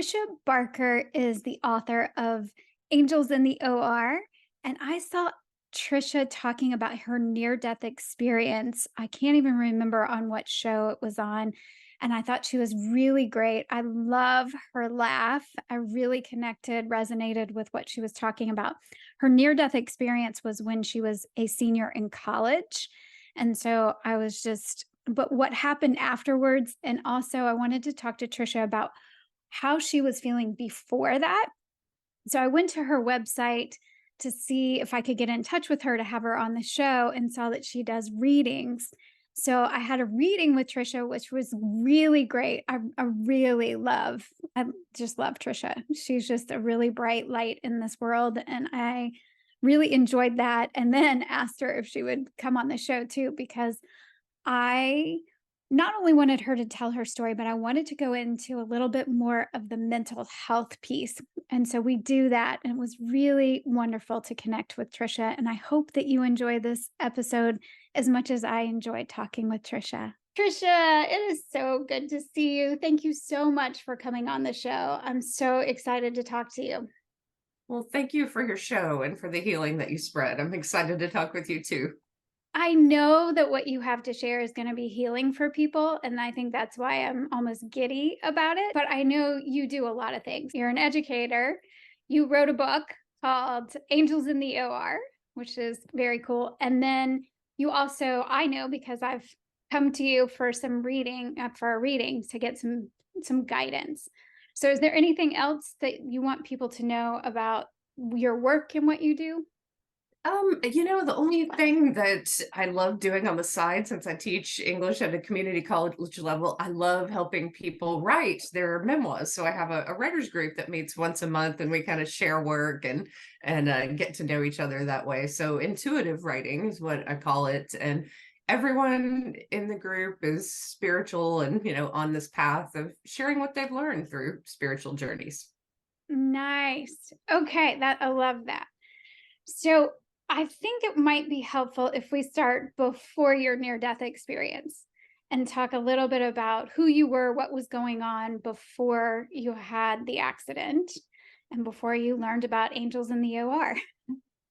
Tricia Barker is the author of Angels in the OR, and I saw Tricia talking about her near-death experience. I can't even remember on what show it was on, and I thought she was really great. I love her laugh. I really connected, resonated with what she was talking about. Her near-death experience was when she was a senior in college, and so I was just but what happened afterwards, and also I wanted to talk to Tricia about how she was feeling before that. So I went to her website to see if I could get in touch with her to have her on the show and saw that she does readings. So I had a reading with Tricia, which was really great. I just love Tricia. She's just a really bright light in this world. And I really enjoyed that. And then asked her if she would come on the show too, because I not only wanted her to tell her story, but I wanted to go into a little bit more of the mental health piece. And so we do that. And it was really wonderful to connect with Tricia. And I hope that you enjoy this episode as much as I enjoyed talking with Tricia. Tricia, it is so good to see you. Thank you so much for coming on the show. I'm so excited to talk to you. Well, thank you for your show and for the healing that you spread. I'm excited to talk with you too. I know that what you have to share is going to be healing for people. And I think that's why I'm almost giddy about it. But I know you do a lot of things. You're an educator. You wrote a book called Angels in the OR, which is very cool. And then you also, I know because I've come to you for some reading, for a reading to get some guidance. So is there anything else that you want people to know about your work and what you do? The only thing that I love doing on the side, since I teach English at a community college level, I love helping people write their memoirs. So I have a writers group that meets once a month, and we kind of share work and get to know each other that way. So intuitive writing is what I call it, and everyone in the group is spiritual and on this path of sharing what they've learned through spiritual journeys. Nice. Okay, that I love that. So I think it might be helpful if we start before your near-death experience and talk a little bit about who you were, what was going on before you had the accident and before you learned about angels in the OR.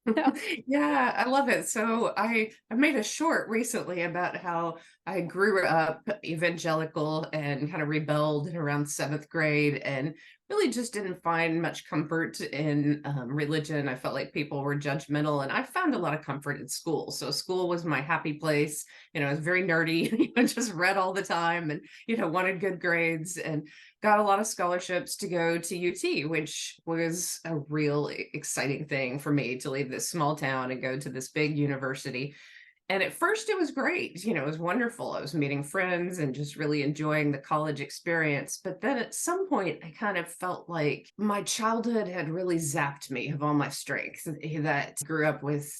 So, Yeah, I love it. So I made a short recently about how I grew up evangelical and kind of rebelled in around seventh grade and really just didn't find much comfort in religion. I felt like people were judgmental, and I found a lot of comfort in school. So school was my happy place. I was very nerdy, just read all the time and wanted good grades, and got a lot of scholarships to go to UT, which was a real exciting thing for me to leave this small town and go to this big university. And at first it was great, it was wonderful. I was meeting friends and just really enjoying the college experience. But then at some point, I kind of felt like my childhood had really zapped me of all my strength. That grew up with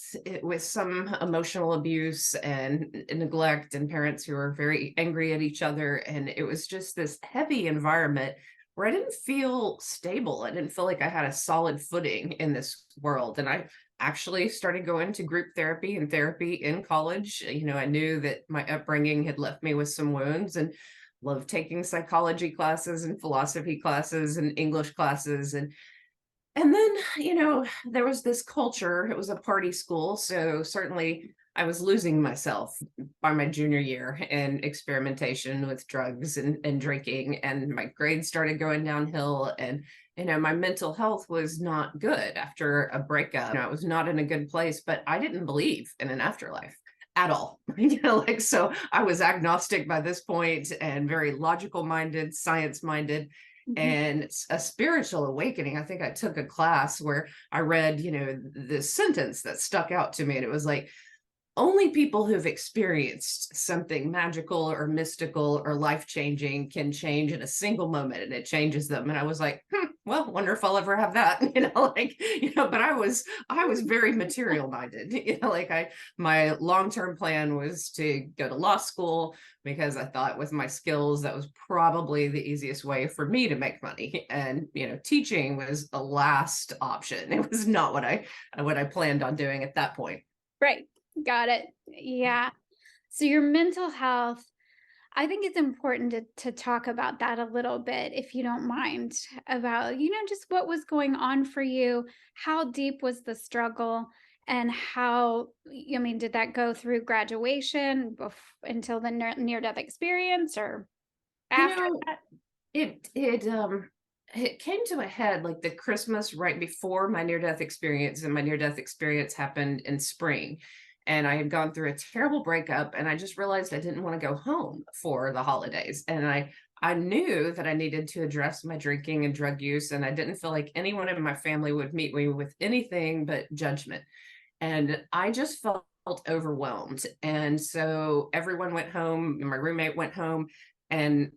some emotional abuse and neglect, and parents who were very angry at each other. And it was just this heavy environment where I didn't feel stable. I didn't feel like I had a solid footing in this world. And I actually started going to group therapy and therapy in college. I knew that my upbringing had left me with some wounds, and loved taking psychology classes and philosophy classes and English classes. And then, there was this culture. It was a party school. So certainly I was losing myself by my junior year in experimentation with drugs and drinking. And my grades started going downhill. And, my mental health was not good after a breakup. I was not in a good place, but I didn't believe in an afterlife at all. So I was agnostic by this point and very logical minded, science minded, mhm. and a spiritual awakening. I think I took a class where I read, this sentence that stuck out to me, and it was like, only people who've experienced something magical or mystical or life-changing can change in a single moment, and it changes them. And I was like, well, wonder if I'll ever have that. But I was very material minded. My long-term plan was to go to law school, because I thought with my skills that was probably the easiest way for me to make money. And teaching was a last option. It was not what I planned on doing at that point. Right. Got it. Yeah. So your mental health, I think it's important to talk about that a little bit, if you don't mind, about, just what was going on for you. How deep was the struggle? And how, I mean, did that go through graduation until the near death experience or You after know, that? it came to a head like the Christmas right before my near death experience, and my near death experience happened in spring. And I had gone through a terrible breakup, and I just realized I didn't want to go home for the holidays. And I knew that I needed to address my drinking and drug use, and I didn't feel like anyone in my family would meet me with anything but judgment. And I just felt overwhelmed. And so everyone went home. My roommate went home, and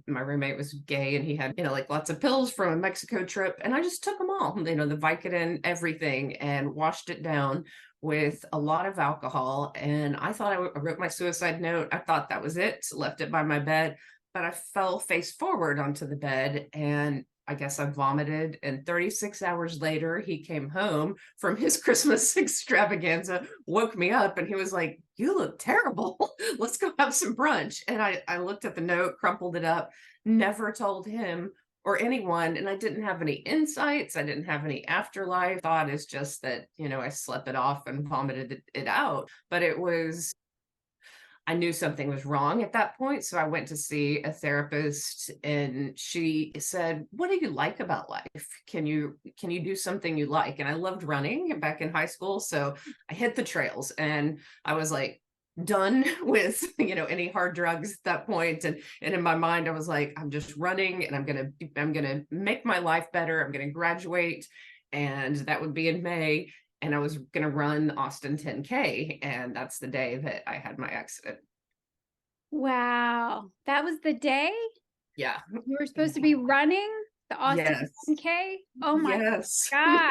my roommate was gay, and he had, like lots of pills from a Mexico trip. And I just took them all, the Vicodin, everything, and washed it down with a lot of alcohol. And I thought I wrote my suicide note. I thought that was it, left it by my bed, but I fell face forward onto the bed, and I guess I vomited. And 36 hours later, he came home from his Christmas extravaganza, woke me up, and he was like, "You look terrible. Let's go have some brunch." And I looked at the note, crumpled it up, never told him or anyone. And I didn't have any insights. I didn't have any afterlife. Thought is just that, I slept it off and vomited it out. But I knew something was wrong at that point. So I went to see a therapist, and she said, "What do you like about life? Can you do something you like?" And I loved running back in high school. So I hit the trails, and I was like done with, any hard drugs at that point. And in my mind, I was like, I'm just running, and I'm gonna make my life better. I'm gonna graduate, and that would be in May. And I was going to run Austin 10K. And that's the day that I had my accident. Wow. That was the day Yeah. you were supposed to be running the Austin Yes. 10K? Oh my Yes. gosh.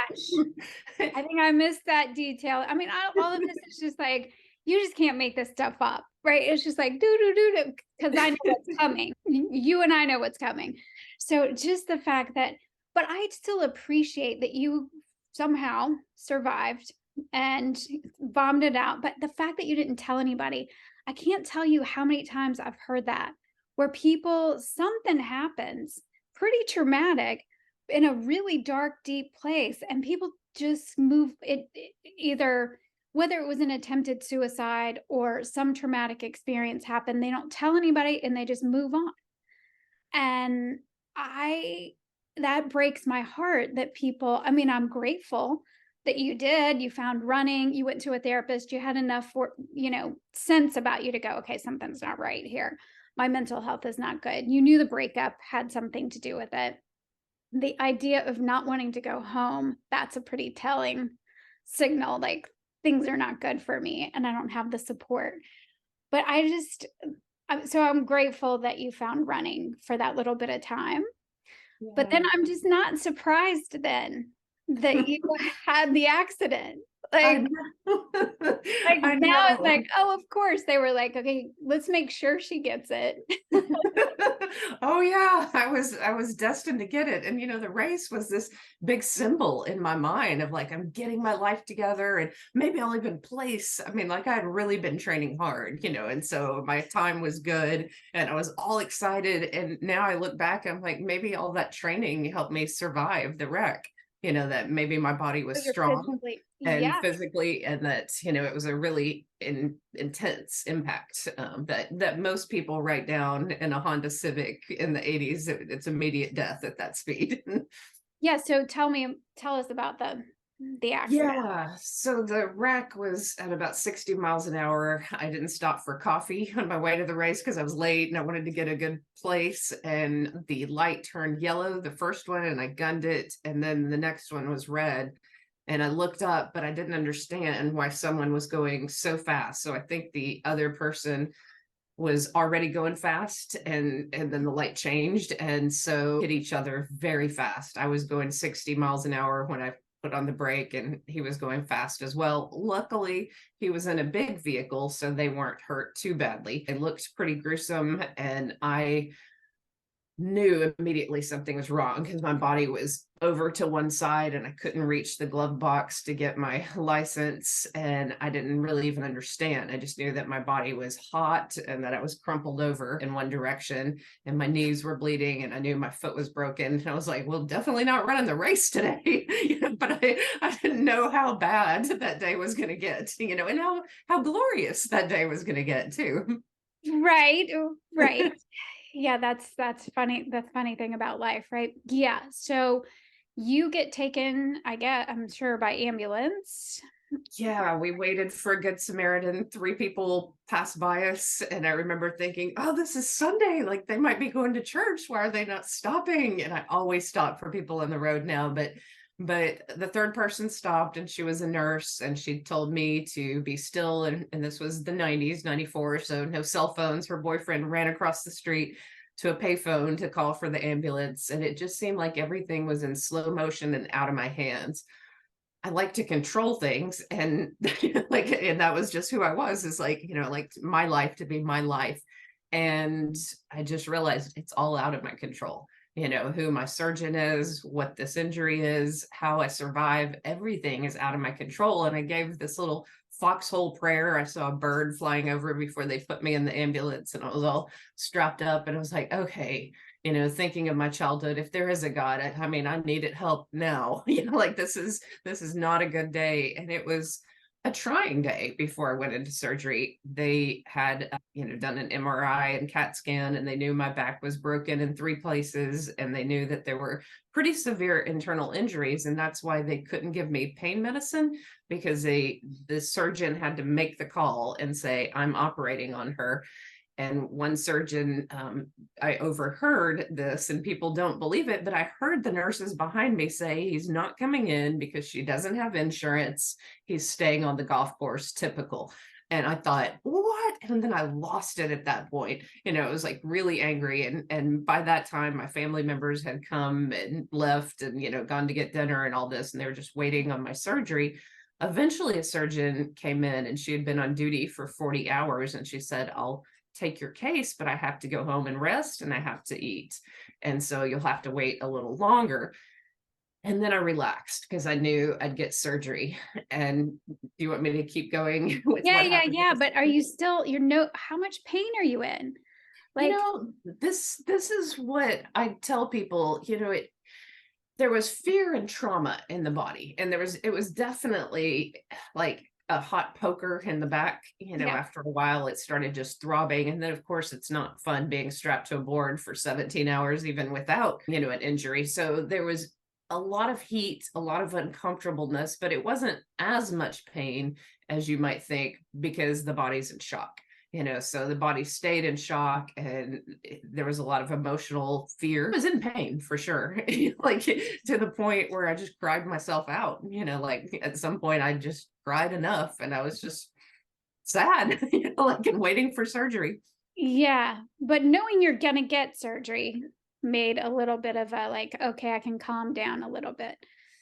I think I missed that detail. I mean, all of this is just like, you just can't make this stuff up, right? It's just like, do, do, do, do, because I know what's coming. You and I know what's coming. So just the fact that, but I still appreciate that you somehow survived and vomited out. But the fact that you didn't tell anybody, I can't tell you how many times I've heard that where something happens pretty traumatic in a really dark, deep place, and people just move either whether it was an attempted suicide or some traumatic experience happened, they don't tell anybody and they just move on. And I that breaks my heart that people, I mean, I'm grateful that you found running, you went to a therapist, you had enough sense about you to go, okay, something's not right here. My mental health is not good. You knew the breakup had something to do with it. The idea of not wanting to go home, that's a pretty telling signal, like, things are not good for me and I don't have the support. But I'm grateful that you found running for that little bit of time. But then Yeah. I'm just not surprised then that you had the accident. I Like know. like, I now it's know. like, "Oh, of course." They were like, "Okay, let's make sure she gets it." Oh yeah, I was destined to get it. And the race was this big symbol in my mind of like, I'm getting my life together, and maybe I'll even place. I mean, like I had really been training hard, and so my time was good, and I was all excited. And now I look back, I'm like, maybe all that training helped me survive the wreck. That maybe my body So was you're strong physically, and yeah. physically, and that it was a really intense impact, that most people write down in a Honda Civic in the 80s. It's immediate death at that speed. Yeah, so tell us about the accident. Yeah, so the wreck was at about 60 miles an hour. I didn't stop for coffee on my way to the race because I was late and I wanted to get a good place. And the light turned yellow, the first one, and I gunned it. And then the next one was red. And I looked up, but I didn't understand why someone was going so fast. So I think the other person was already going fast, and then the light changed, and so hit each other very fast. I was going 60 miles an hour when I put on the brake, and he was going fast as well. Luckily, he was in a big vehicle, so they weren't hurt too badly. It looked pretty gruesome, and I knew immediately something was wrong because my body was over to one side and I couldn't reach the glove box to get my license. And I didn't really even understand. I just knew that my body was hot and that I was crumpled over in one direction and my knees were bleeding and I knew my foot was broken. And I was like, well, definitely not running the race today. But I didn't know how bad that day was going to get, and how glorious that day was going to get too. Right, right. Yeah, that's funny. That's funny thing about life, right? Yeah. So you get taken, I'm sure, by ambulance. Yeah, we waited for a good Samaritan. Three people passed by us, and I remember thinking, "Oh, this is Sunday. Like they might be going to church. Why are they not stopping?" And I always stop for people on the road now, but the third person stopped, and she was a nurse, and she told me to be still. And this was the 90s, 94, so no cell phones. Her boyfriend ran across the street to a payphone to call for the ambulance, and it just seemed like everything was in slow motion and out of my hands. I like to control things and like and that was just who I was is like, like my life to be my life. And I just realized it's all out of my control. Who my surgeon is, what this injury is, how I survive, everything is out of my control. And I gave this little foxhole prayer. I saw a bird flying over before they put me in the ambulance and I was all strapped up and I was like, okay, thinking of my childhood, if there is a God, I mean, I needed help now. Like this is not a good day. And it was a trying day before I went into surgery. They had, done an MRI and CAT scan, and they knew my back was broken in three places, and they knew that there were pretty severe internal injuries, and that's why they couldn't give me pain medicine because the surgeon had to make the call and say, I'm operating on her. And one surgeon, I overheard this, and people don't believe it, but I heard the nurses behind me say he's not coming in because she doesn't have insurance. He's staying on the golf course, typical. And I thought, what? And then I lost it at that point. It was like really angry. And by that time, my family members had come and left and, gone to get dinner and all this, and they were just waiting on my surgery. Eventually, a surgeon came in and she had been on duty for 40 hours. And she said, I'll take your case, but I have to go home and rest and I have to eat. And so you'll have to wait a little longer. And then I relaxed because I knew I'd get surgery. And do you want me to keep going with Yeah, what yeah, happened? yeah. But are you still, how much pain are you in? Like, This is what I tell people, there was fear and trauma in the body. And it was definitely like a hot poker in the back. yeah. After a while, it started just throbbing. And then, of course, it's not fun being strapped to a board for 17 hours, even without, an injury. So there was a lot of heat, a lot of uncomfortableness, but it wasn't as much pain as you might think because the body's in shock. So the body stayed in shock and there was a lot of emotional fear. I was in pain for sure, like to the point where I just cried myself out. Like at some point I just cried enough and I was just sad, like and waiting for surgery. Yeah. But knowing you're gonna get surgery made a little bit of a like, okay, I can calm down a little bit.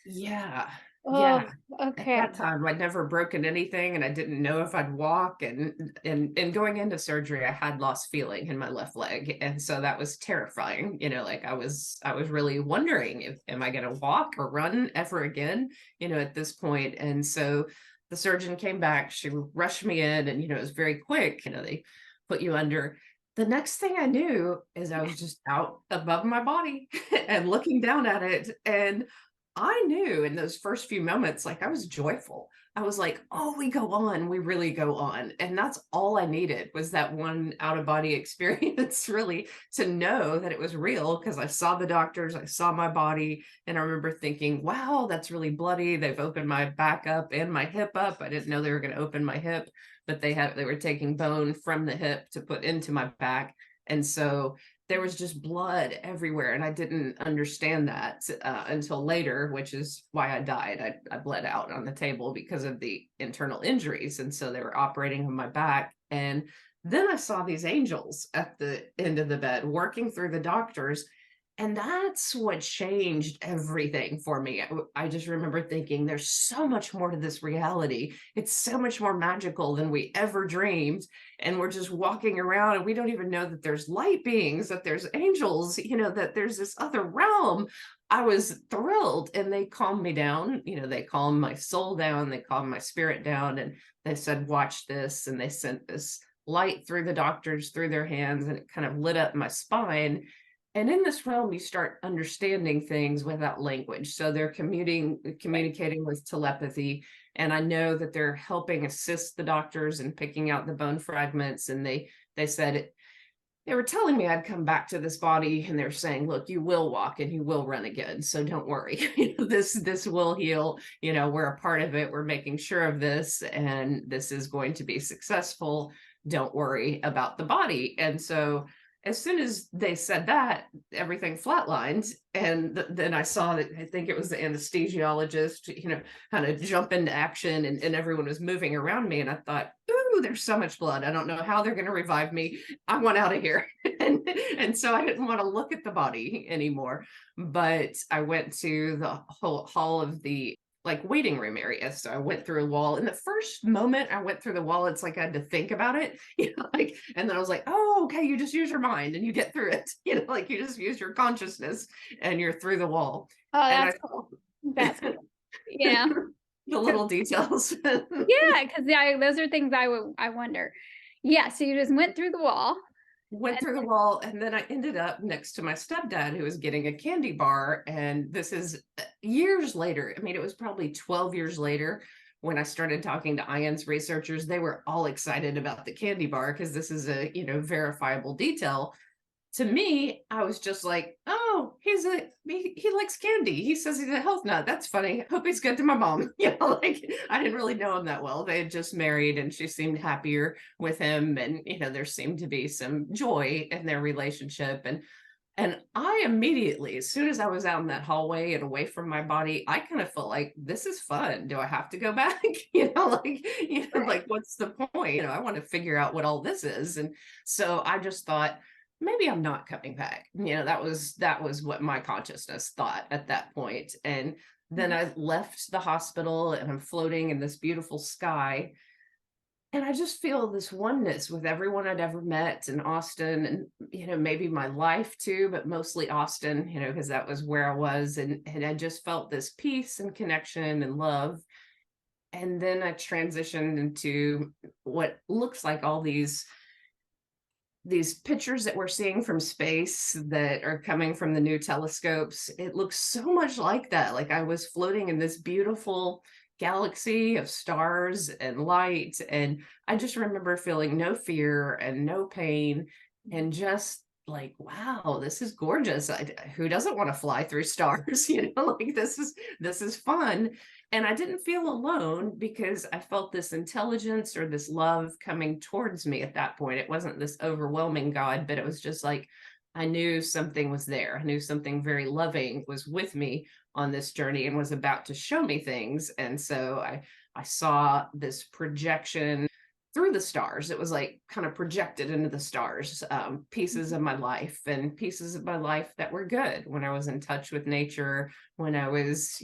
Yeah. Oh, Yeah. At okay. that time, I'd never broken anything and I didn't know if I'd walk. And going into surgery, I had lost feeling in my left leg. And so that was terrifying. Like I was really wondering if am I gonna walk or run ever again, at this point. And so the surgeon came back, she rushed me in and it was very quick. They put you under. The next thing I knew is I was just out above my body and looking down at it. And I knew in those first few moments, like I was joyful. I was like, oh, we go on, we really go on. And that's all I needed was that one out of body experience, really, to know that it was real because I saw the doctors, I saw my body. And I remember thinking, wow, that's really bloody. They've opened my back up and my hip up. I didn't know they were going to open my hip, but they were taking bone from the hip to put into my back. And so there was just blood everywhere. And I didn't understand that until later, which is why I died. I bled out on the table because of the internal injuries. And so they were operating on my back. And then I saw these angels at the end of the bed working through the doctors. And that's what changed everything for me. I just remember thinking, there's so much more to this reality. It's so much more magical than we ever dreamed. And we're just walking around and we don't even know that there's light beings, that there's angels, that there's this other realm. I was thrilled, and they calmed me down. They calmed my soul down, they calmed my spirit down, and they said, watch this. And they sent this light through the doctors, through their hands, and it kind of lit up my spine. And in this realm, you start understanding things without language. So they're communicating with telepathy. And I know that they're helping assist the doctors in picking out the bone fragments. And they said they were telling me I'd come back to this body, and they're saying, look, you will walk and you will run again. So don't worry. This will heal. We're a part of it. We're making sure of this, and this is going to be successful. Don't worry about the body. And so as soon as they said that, everything flatlined. And then I saw that, I think it was the anesthesiologist, kind of jump into action, and everyone was moving around me. And I thought, ooh, there's so much blood. I don't know how they're going to revive me. I want out of here. and so I didn't want to look at the body anymore. But I went to the whole hall of the waiting room area. So I went through a wall. In the first moment I went through the wall, it's like I had to think about it, and then I was like, oh, okay, you just use your mind and you get through it, you just use your consciousness and you're through the wall. Oh, And I that's cool. That's cool. Yeah. the 'Cause little details. yeah, 'cause those are things I wonder. Yeah, so you just went through the wall. Went And through the wall, and then I ended up next to my stepdad, who was getting a candy bar. And this is years later. I mean, it was probably 12 years later when I started talking to IANS researchers. They were all excited about the candy bar because this is a verifiable detail. To me, I was just like, oh, he likes candy. He says he's a health nut. That's funny. Hope he's good to my mom. I didn't really know him that well. They had just married, and she seemed happier with him. And, there seemed to be some joy in their relationship. And I immediately, as soon as I was out in that hallway and away from my body, I kind of felt like, this is fun. Do I have to go back? right. What's the point? I want to figure out what all this is. And so I just thought, maybe I'm not coming back. That was what my consciousness thought at that point. And then Mhm. I left the hospital, and I'm floating in this beautiful sky. And I just feel this oneness with everyone I'd ever met in Austin, and, maybe my life too, but mostly Austin, because that was where I was. And I just felt this peace and connection and love. And then I transitioned into what looks like all these pictures that we're seeing from space that are coming from the new telescopes. It looks so much like that. Like I was floating in this beautiful galaxy of stars and light. And I just remember feeling no fear and no pain, and just like, wow, this is gorgeous. Who doesn't want to fly through stars? This is fun. And I didn't feel alone, because I felt this intelligence or this love coming towards me at that point. It wasn't this overwhelming God, but it was just like I knew something was there. I knew something very loving was with me on this journey and was about to show me things. And so I saw this projection through the stars. It was like kind of projected into the stars, pieces of my life, and pieces of my life that were good, when I was in touch with nature, when I was,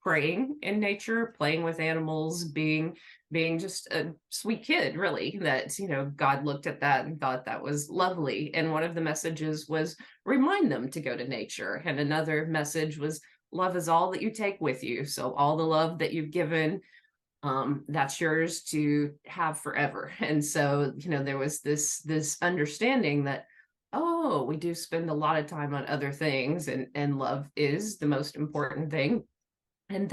praying in nature, playing with animals, being just a sweet kid, really, that, God looked at that and thought that was lovely. And one of the messages was, remind them to go to nature. And another message was, love is all that you take with you. So all the love that you've given, that's yours to have forever. And so, there was this understanding that, oh, we do spend a lot of time on other things, and love is the most important thing. And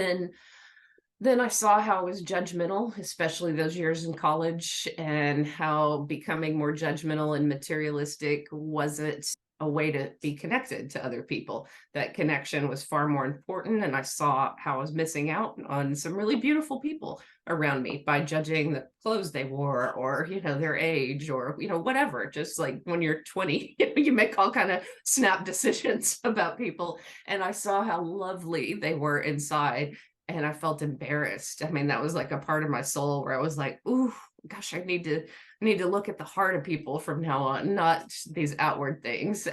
then I saw how I was judgmental, especially those years in college, and how becoming more judgmental and materialistic wasn't a way to be connected to other people. That connection was far more important. And I saw how I was missing out on some really beautiful people around me by judging the clothes they wore, or, their age, or, whatever. Just like when you're 20, you make all kind of snap decisions about people. And I saw how lovely they were inside, and I felt embarrassed. I mean, that was like a part of my soul where I was like, ooh, gosh, I need to look at the heart of people from now on, not these outward things.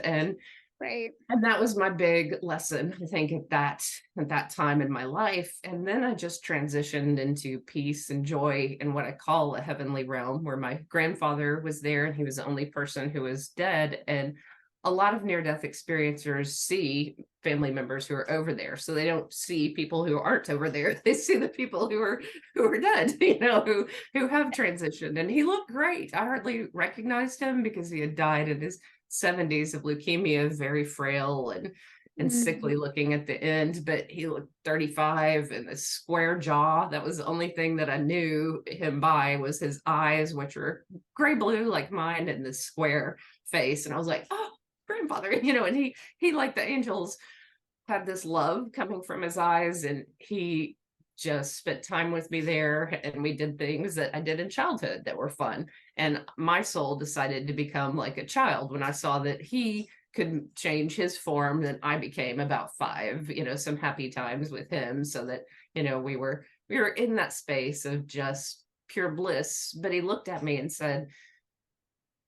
Right. And that was my big lesson, I think, at that time in my life. And then I just transitioned into peace and joy in what I call a heavenly realm, where my grandfather was there and he was the only person who was dead. And a lot of near-death experiencers see family members who are over there. So they don't see people who aren't over there. They see the people who are dead, who have transitioned. And he looked great. I hardly recognized him because he had died in his 70s of leukemia, very frail and Mm, sickly looking at the end, but he looked 35 and a square jaw. That was the only thing that I knew him by, was his eyes, which were gray blue like mine, and this square face. And I was like, oh, grandfather, and he like the angels had this love coming from his eyes, and he just spent time with me there, and we did things that I did in childhood that were fun. And my soul decided to become like a child when I saw that he could change his form. Then I became about 5, some happy times with him, so that we were in that space of just pure bliss. But he looked at me and said,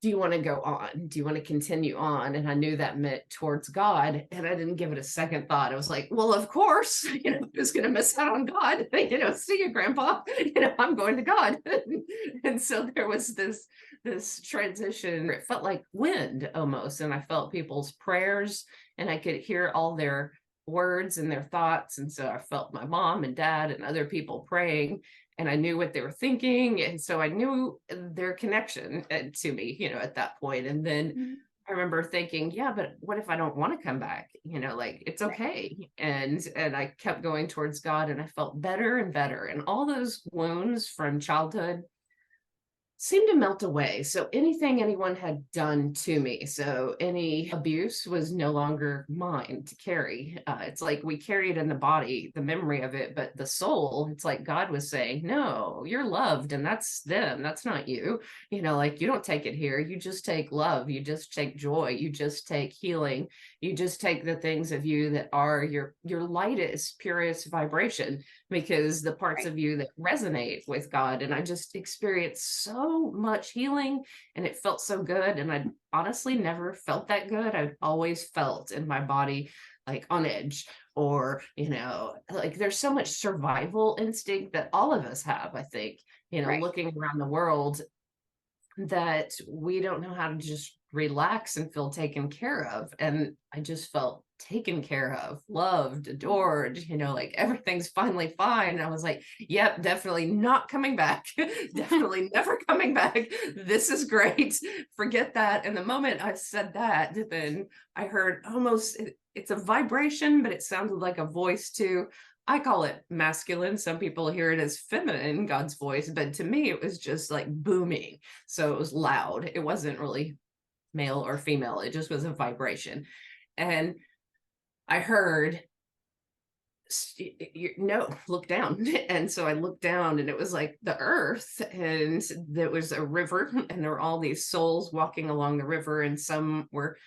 do you want to go on? Do you want to continue on? And I knew that meant towards God. And I didn't give it a second thought. I was like, well, of course, who's going to miss out on God? See you, Grandpa. I'm going to God. And so there was this transition. It felt like wind almost. And I felt people's prayers, and I could hear all their words and their thoughts. And so I felt my mom and dad and other people praying, and I knew what they were thinking. And so I knew their connection to me, at that point. And then mm, I remember thinking, yeah, but what if I don't want to come back? Like, it's right. okay. And I kept going towards God, and I felt better and better. And all those wounds from childhood seemed to melt away. So anything anyone had done to me, so any abuse, was no longer mine to carry. It's like we carry it in the body, the memory of it, but the soul, it's like God was saying, no, you're loved, and that's them. That's not you. Like, you don't take it here. You just take love. You just take joy. You just take healing. You just take the things of you that are your lightest, purest vibration, because the parts Right. of you that resonate with God. And I just experienced so much healing, and it felt so good. And I honestly never felt that good. I always felt in my body like on edge, or, like there's so much survival instinct that all of us have, I think, Right. looking around the world, that we don't know how to just relax and feel taken care of. And I just felt taken care of, loved, adored, like everything's finally fine. And I was like, yep, definitely not coming back. Definitely never coming back. This is great. Forget that. And the moment I said that, then I heard almost, it's a vibration, but it sounded like a voice too. I call it masculine. Some people hear it as feminine, God's voice, but to me, it was just like booming. So it was loud. It wasn't really male or female. It just was a vibration. And I heard, no, look down. And so I looked down, and it was like the earth, and there was a river, and there were all these souls walking along the river, and some were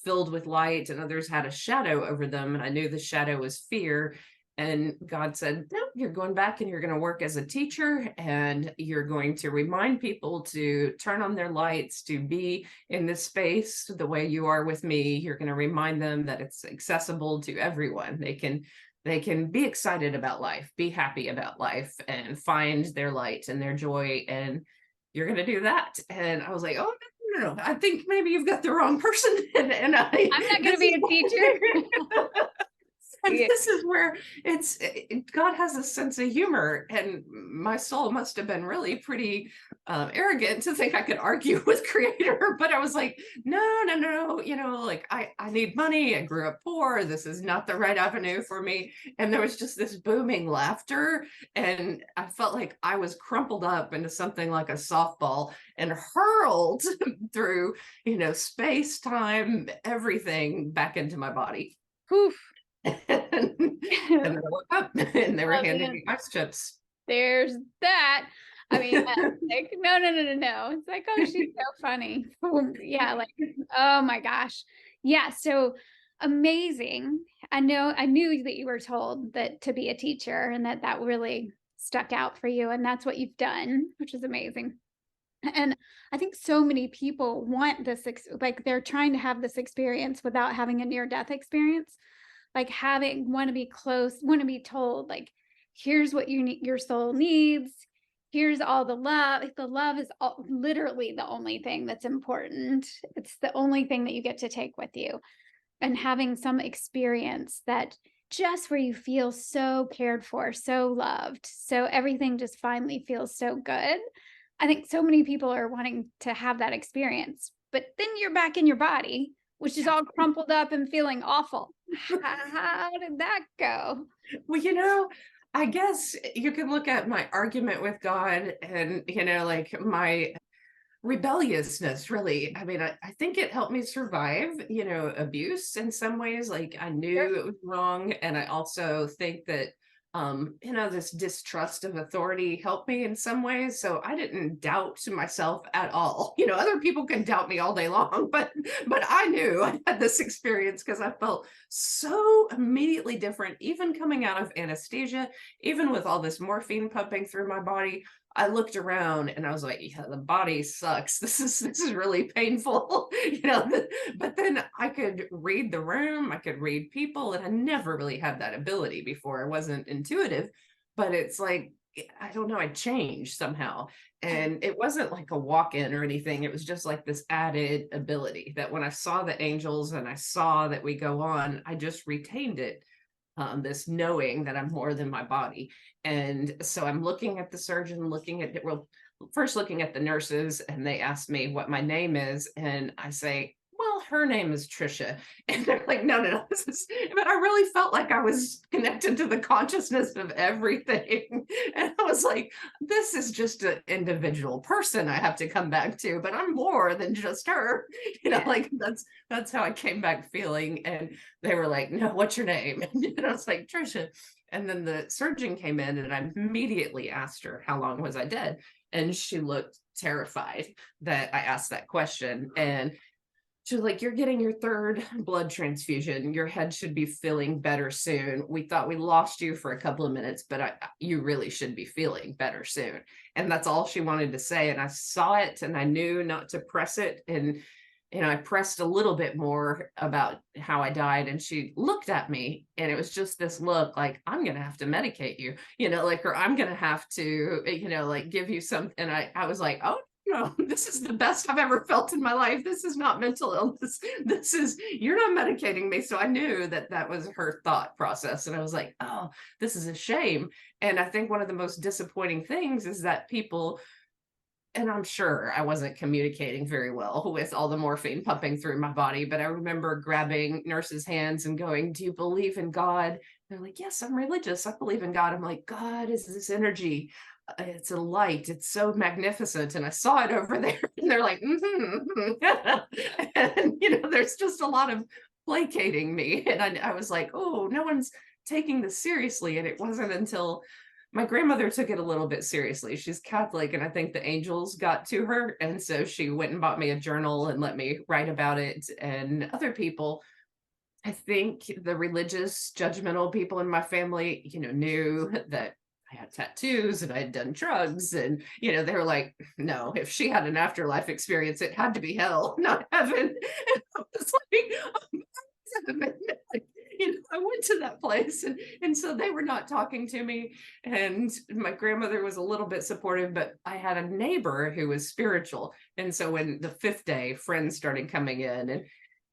filled with light and others had a shadow over them. And I knew the shadow was fear. And God said, no, you're going back, and you're going to work as a teacher, and you're going to remind people to turn on their lights, to be in this space the way you are with me. You're going to remind them that it's accessible to everyone. They can be excited about life, be happy about life, and find their light and their joy. And you're going to do that. And I was like, oh, no, I think maybe you've got the wrong person. And I'm not going to this be is a teacher. and Yeah. this is where God has a sense of humor, and my soul must have been really pretty arrogant to think I could argue with Creator. But I was like, no, no, no, like I need money. I grew up poor. This is not the right avenue for me. And there was just this booming laughter, and I felt like I was crumpled up into something like a softball and hurled through, space, time, everything back into my body. Poof. And then I woke up, and they were Well, handing then me ice chips. there's that. I mean, like, no, no, no, no, no. It's like, oh, she's so funny. Yeah, like, oh my gosh. Yeah, so amazing. I knew that you were told that to be a teacher, and that really stuck out for you, and that's what you've done, which is amazing. And I think so many people want this, like they're trying to have this experience without having a near death experience, like having want to be close, want to be told, like, here's what you need, your soul needs. Here's all the love. Like, the love is literally the only thing that's important. It's the only thing that you get to take with you. And having some experience that just where you feel so cared for, so loved, so everything just finally feels so good. I think so many people are wanting to have that experience, but then you're back in your body, which is all crumpled up and feeling awful. How did that go? Well, I guess you can look at my argument with God and, like my rebelliousness, really. I mean, I think it helped me survive, abuse in some ways. Like I Sure. knew it was wrong. And I also think that, this distrust of authority helped me in some ways. So I didn't doubt myself at all. Other people can doubt me all day long, but I knew I had this experience because I felt so immediately different, even coming out of anesthesia, even with all this morphine pumping through my body. I looked around and I was like, yeah, the body sucks. This is really painful, but then I could read the room, I could read people, and I never really had that ability before. I wasn't intuitive, but it's like I don't know, I changed somehow. And it wasn't like a walk-in or anything. It was just like this added ability that when I saw the angels and I saw that we go on, I just retained it, this knowing that I'm more than my body. And so I'm looking at the surgeon, looking at, well, first looking at the nurses, and they ask me what my name is. And I say, well, her name is Tricia. And they're like, no, no, no. But I really felt like I was connected to the consciousness of everything. And I was like, this is just an individual person I have to come back to, but I'm more than just her. Yeah. Like that's how I came back feeling. And they were like, no, what's your name? And I was like, Tricia. And then the surgeon came in and I immediately asked her, how long was I dead? And she looked terrified that I asked that question. And she was like, you're getting your third blood transfusion. Your head should be feeling better soon. We thought we lost you for a couple of minutes, but you really should be feeling better soon. And that's all she wanted to say. And I saw it and I knew not to press it. And I pressed a little bit more about how I died, and she looked at me, and it was just this look like, I'm gonna have to medicate you, like, or I'm gonna have to, like give you some. And I was like, oh no, this is the best I've ever felt in my life. This is not mental illness. This is, you're not medicating me. So I knew that that was her thought process. And I was like, oh, this is a shame. And I think one of the most disappointing things is that people, and I'm sure I wasn't communicating very well with all the morphine pumping through my body, but I remember grabbing nurses' hands and going, do you believe in God? They're like, yes, I'm religious. I believe in God. I'm like, God is this energy. It's a light. It's so magnificent. And I saw it over there. And they're like, and, there's just a lot of placating me. And I was like, oh, no one's taking this seriously. And it wasn't until my grandmother took it a little bit seriously. She's Catholic, and I think the angels got to her. And so she went and bought me a journal and let me write about it. And other people, I think the religious, judgmental people in my family, knew that I had tattoos and I had done drugs. And, they were like, no, if she had an afterlife experience, it had to be hell, not heaven. And I was like, oh, I went to that place, and so they were not talking to me. And my grandmother was a little bit supportive, but I had a neighbor who was spiritual. And so when the fifth day, friends started coming in, and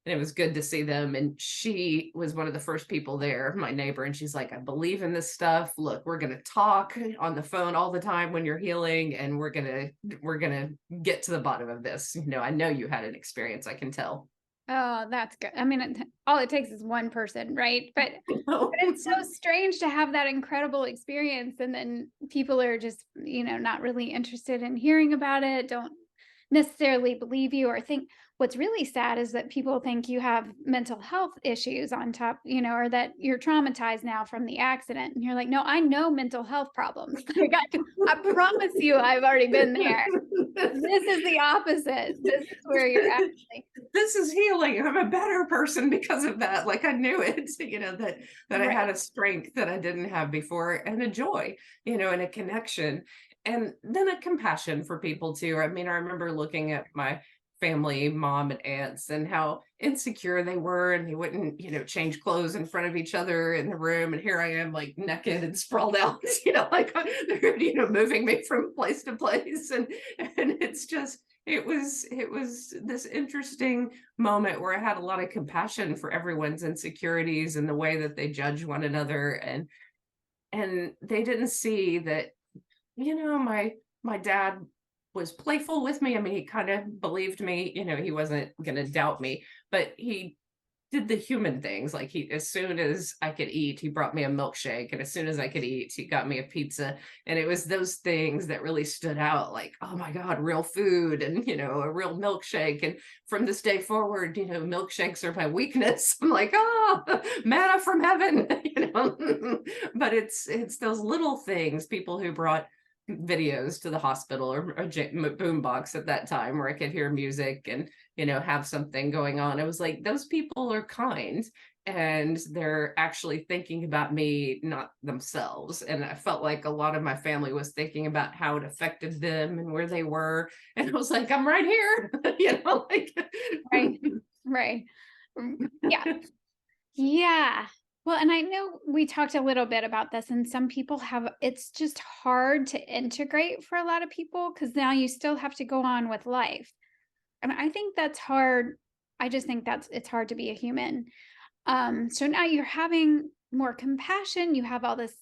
it was good to see them. And she was one of the first people there, my neighbor. And she's like, I believe in this stuff. Look, we're going to talk on the phone all the time when you're healing. And we're going to get to the bottom of this. I know you had an experience. I can tell. Oh, that's good. I mean, all it takes is one person, right? But it's so strange to have that incredible experience, and then people are just, not really interested in hearing about it, don't necessarily believe you or think. What's really sad is that people think you have mental health issues on top, or that you're traumatized now from the accident. And you're like, no, I know mental health problems. Like, I promise you, I've already been there. This is the opposite. This is where you're actually This is healing. I'm a better person because of that. Like I knew it, that I had right. a strength that I didn't have before, and a joy, and a connection. and then a compassion for people too. I mean, I remember looking at my family, mom and aunts, and how insecure they were, and they wouldn't, change clothes in front of each other in the room. And here I am, like naked and sprawled out, like they're, moving me from place to place, and it's just it was this interesting moment where I had a lot of compassion for everyone's insecurities and the way that they judge one another, and they didn't see that, my dad was playful with me. I mean, he kind of believed me, he wasn't going to doubt me, but he did the human things. Like, as soon as I could eat, he brought me a milkshake, and as soon as I could eat, he got me a pizza. And it was those things that really stood out, like, oh my God, real food, and a real milkshake. And from this day forward, milkshakes are my weakness. I'm like, manna from heaven, but it's those little things, people who brought videos to the hospital, or a boombox at that time, where I could hear music and have something going on. It was like, those people are kind, and they're actually thinking about me, not themselves. And I felt like a lot of my family was thinking about how it affected them and where they were. And I was like, I'm right here, like. Right. Right. Yeah. Yeah. Well, and I know we talked a little bit about this, and some people it's just hard to integrate for a lot of people because now you still have to go on with life. And I think that's hard. I just think it's hard to be a human. So now you're having more compassion, you have all this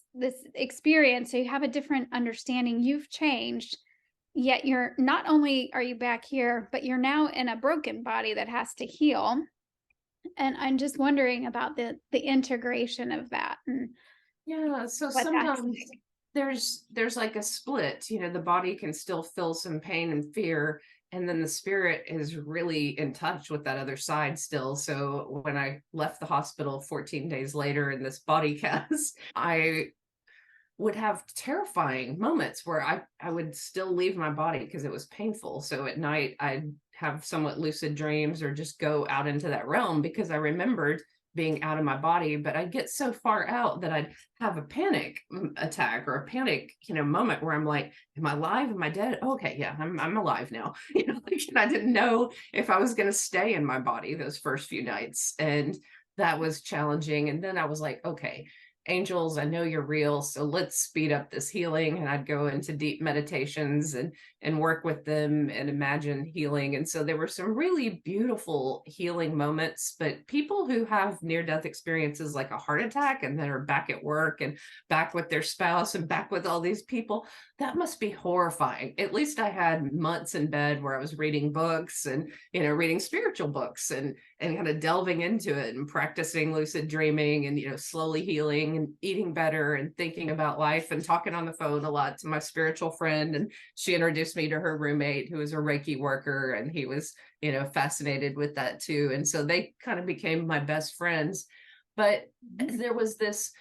experience, so you have a different understanding. You've changed, yet you're not only are you back here, but you're now in a broken body that has to heal. And I'm just wondering about the integration of that and Yeah, so what that's sometimes like. there's like a split, the body can still feel some pain and fear, and then the spirit is really in touch with that other side still. So when I left the hospital 14 days later in this body cast, I would have terrifying moments where I would still leave my body because it was painful. So at night I'd have somewhat lucid dreams, or just go out into that realm because I remembered being out of my body. But I'd get so far out that I'd have a panic attack, or a panic, moment where I'm like, am I alive? Am I dead? Okay, yeah, I'm alive now. And I didn't know if I was gonna stay in my body those first few nights. And that was challenging. And then I was like, okay, angels, I know you're real, so let's speed up this healing. And I'd go into deep meditations and work with them and imagine healing. And so there were some really beautiful healing moments. But people who have near death experiences, like a heart attack, and then are back at work and back with their spouse and back with all these people, that must be horrifying. At least I had months in bed where I was reading books, and reading spiritual books, and kind of delving into it and practicing lucid dreaming, and slowly healing and eating better and thinking about life, and talking on the phone a lot to my spiritual friend. And she introduced me to her roommate, who was a Reiki worker, and he was fascinated with that too. And so they kind of became my best friends. But there was this,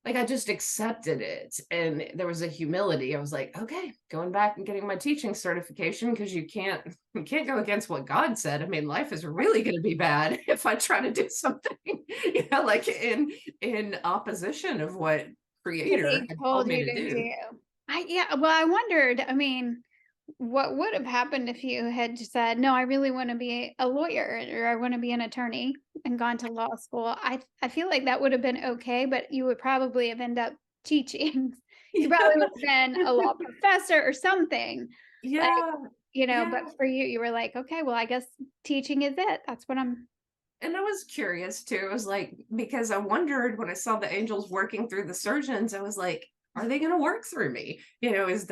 like, I just accepted it, and there was a humility. I was like, okay, going back and getting my teaching certification, because you can't go against what God said. I mean, life is really going to be bad if I try to do something, like in opposition of what What Creator they had told told me you to to do. do. Well, I wondered, I mean, what would have happened if you had just said, "No, I really wanna be a lawyer," or "I wanna be an attorney," and gone to law school? I feel like that would have been okay, but you would probably have ended up teaching. You probably Yeah, would have been a law professor or something, like, yeah, but yeah. for you, you were like, "Okay, well, I guess teaching is it. That's what I'm." And I was curious too. I was like, because I wondered when I saw the angels working through the surgeons, I was like, are they going to work through me? Is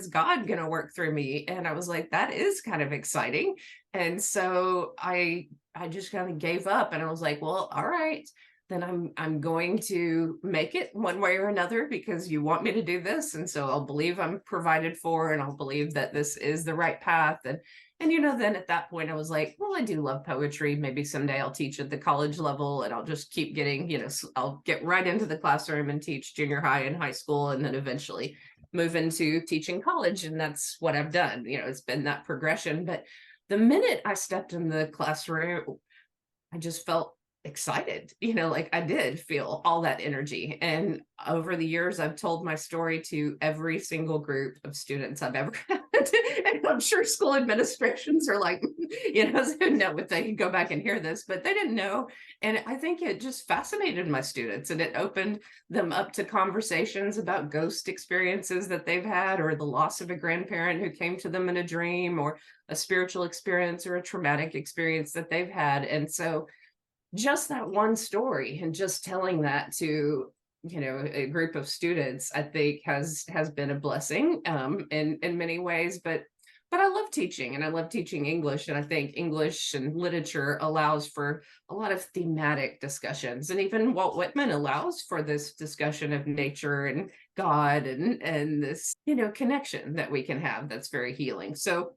God going to work through me? And I was like, that is kind of exciting. And so I just kind of gave up, and I was like, well, all right, then I'm going to make it one way or another, because you want me to do this. And so I'll believe I'm provided for, and I'll believe that this is the right path. And then at that point, I was like, well, I do love poetry. Maybe someday I'll teach at the college level, and I'll just keep getting, I'll get right into the classroom and teach junior high and high school, and then eventually move into teaching college. And that's what I've done. It's been that progression. But the minute I stepped in the classroom, I just felt excited, like I did feel all that energy. And over the years, I've told my story to every single group of students I've ever had. And I'm sure school administrations are like, no, but they can go back and hear this, but they didn't know. And I think it just fascinated my students, and it opened them up to conversations about ghost experiences that they've had, or the loss of a grandparent who came to them in a dream, or a spiritual experience or a traumatic experience that they've had. And so just that one story, and just telling that to a group of students, I think has been a blessing, in many ways. But I love teaching, and I love teaching English, and I think English and literature allows for a lot of thematic discussions, and even Walt Whitman allows for this discussion of nature and God, and this connection that we can have that's very healing. So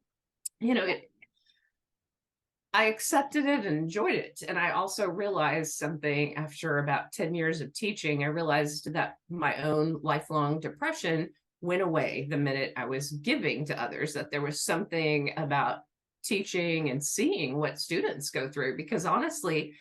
I accepted it and enjoyed it. And I also realized something after about 10 years of teaching. I realized that my own lifelong depression went away the minute I was giving to others, that there was something about teaching and seeing what students go through. Because honestly,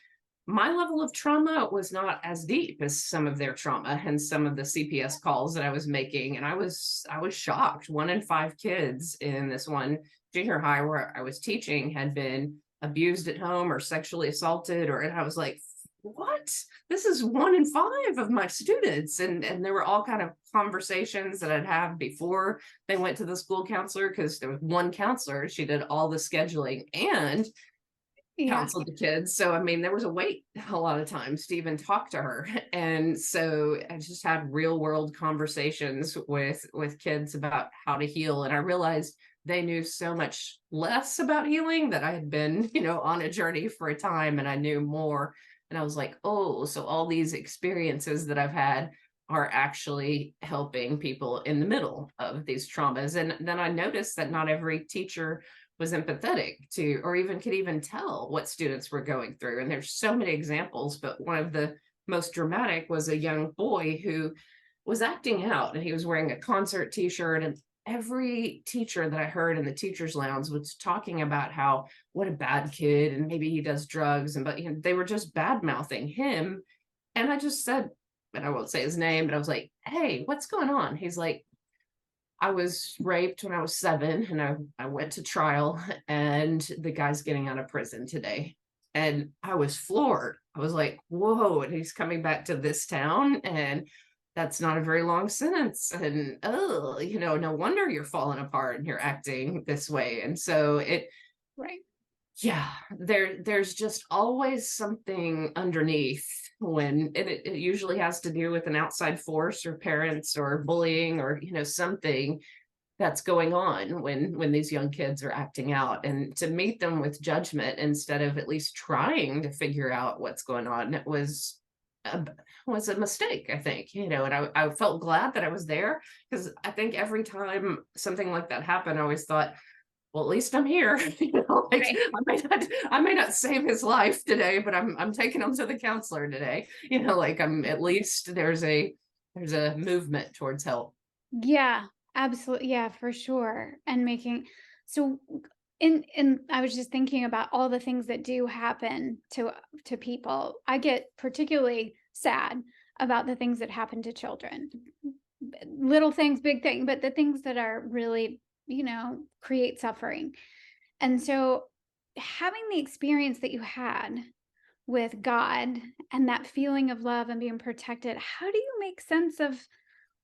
my level of trauma was not as deep as some of their trauma and some of the CPS calls that I was making. And I was shocked. 1 in 5 kids in this one junior high where I was teaching had been abused at home or sexually assaulted, and I was like, what? This is 1 in 5 of my students. And there were all kind of conversations that I'd have before they went to the school counselor, because there was one counselor. She did all the scheduling and Yeah. counseled the kids. So I mean, there was a wait a lot of times to even talk to her. And so I just had real world conversations with kids about how to heal. And I realized they knew so much less about healing, that I had been, on a journey for a time, and I knew more. And I was like, oh, so all these experiences that I've had are actually helping people in the middle of these traumas. And then I noticed that not every teacher was empathetic to, or even could even tell what students were going through. And there's so many examples, but one of the most dramatic was a young boy who was acting out, and he was wearing a concert t-shirt, and every teacher that I heard in the teachers lounge was talking about how, what a bad kid, and maybe he does drugs, and but they were just bad mouthing him. And I just said, and I won't say his name, but I was like, hey, what's going on? He's like, I was raped when I was 7, and I went to trial, and the guy's getting out of prison today. And I was floored. I was like, whoa, and he's coming back to this town, and that's not a very long sentence. And oh, no wonder you're falling apart and you're acting this way. And so Right. yeah, there's just always something underneath, when it usually has to do with an outside force, or parents, or bullying, or something that's going on when these young kids are acting out. And to meet them with judgment instead of at least trying to figure out what's going on, it a, was a mistake, I think. And I felt glad that I was there, because I think every time something like that happened, I always thought, well, at least I'm here. Like Right. I may not save his life today, but I'm taking him to the counselor today. Like I'm, at least there's a movement towards help. Yeah, absolutely. Yeah, for sure. And making so in I was just thinking about all the things that do happen to people. I get particularly sad about the things that happen to children. Little things, big thing, but the things that are really, create suffering. And so having the experience that you had with God and that feeling of love and being protected, how do you make sense of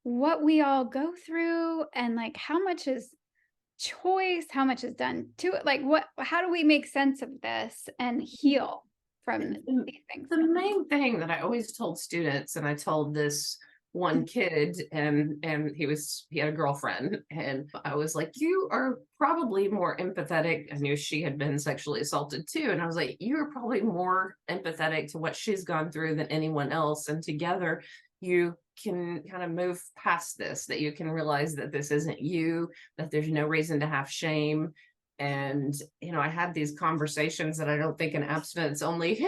what we all go through, and like how much is choice, how much is done to it? Like how do we make sense of this and heal from The, these things? the main thing that I always told students, and I told this one kid, and he had a girlfriend, and I was like, you are probably more empathetic. I knew she had been sexually assaulted too, and I was like, you're probably more empathetic to what she's gone through than anyone else, and together you can kind of move past this, that you can realize that this isn't you, that there's no reason to have shame. And I had these conversations that I don't think an abstinence only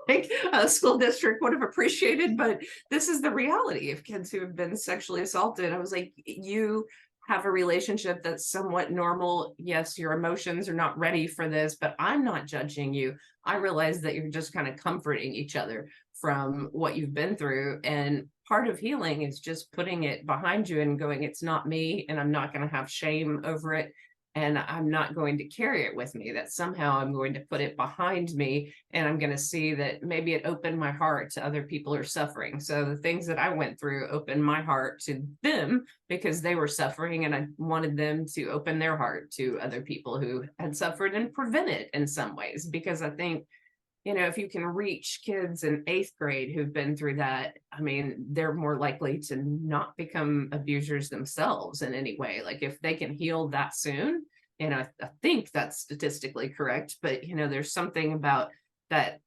like a school district would have appreciated, but this is the reality of kids who have been sexually assaulted. I was like, you have a relationship that's somewhat normal. Yes, your emotions are not ready for this, but I'm not judging you. I realize that you're just kind of comforting each other from what you've been through. And part of healing is just putting it behind you and going, it's not me, and I'm not going to have shame over it. And I'm not going to carry it with me, that somehow I'm going to put it behind me. And I'm going to see that maybe it opened my heart to other people who are suffering. So the things that I went through opened my heart to them because they were suffering. And I wanted them to open their heart to other people who had suffered and prevent it in some ways. Because I think, if you can reach kids in 8th grade who've been through that, I mean, they're more likely to not become abusers themselves in any way. Like if they can heal that soon, and I think that's statistically correct, but there's something about that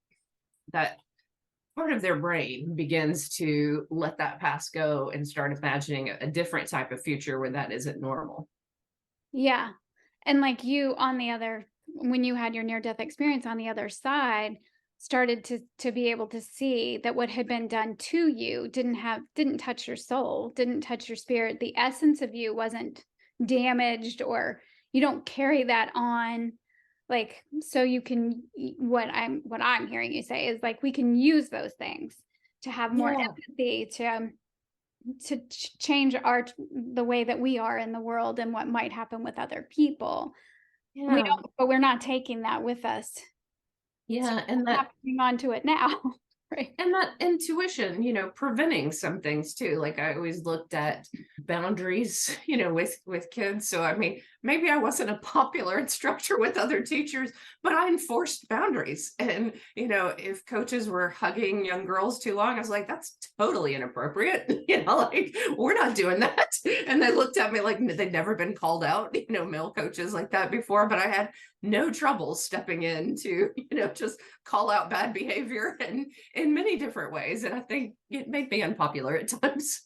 part of their brain begins to let that past go and start imagining a different type of future where that isn't normal. Yeah. And like you on the other when you had your near death experience on the other side, started to be able to see that what had been done to you didn't touch your soul, didn't touch your spirit. The essence of you wasn't damaged, or you don't carry that on. Like, so you can what I'm hearing you say is like we can use those things to have more Yeah. empathy, to change the way that we are in the world and what might happen with other people. We Yeah. don't, but we're not taking that with us. So Yeah. we have to hang on to it now, right? And that intuition, preventing some things too. Like I always looked at boundaries, with kids. So I mean, maybe I wasn't a popular instructor with other teachers, but I enforced boundaries. And if coaches were hugging young girls too long, I was like, that's totally inappropriate. Like we're not doing that. And they looked at me like they'd never been called out, male coaches like that before, but I had no trouble stepping in to, just call out bad behavior and in many different ways. And I think it made me unpopular at times.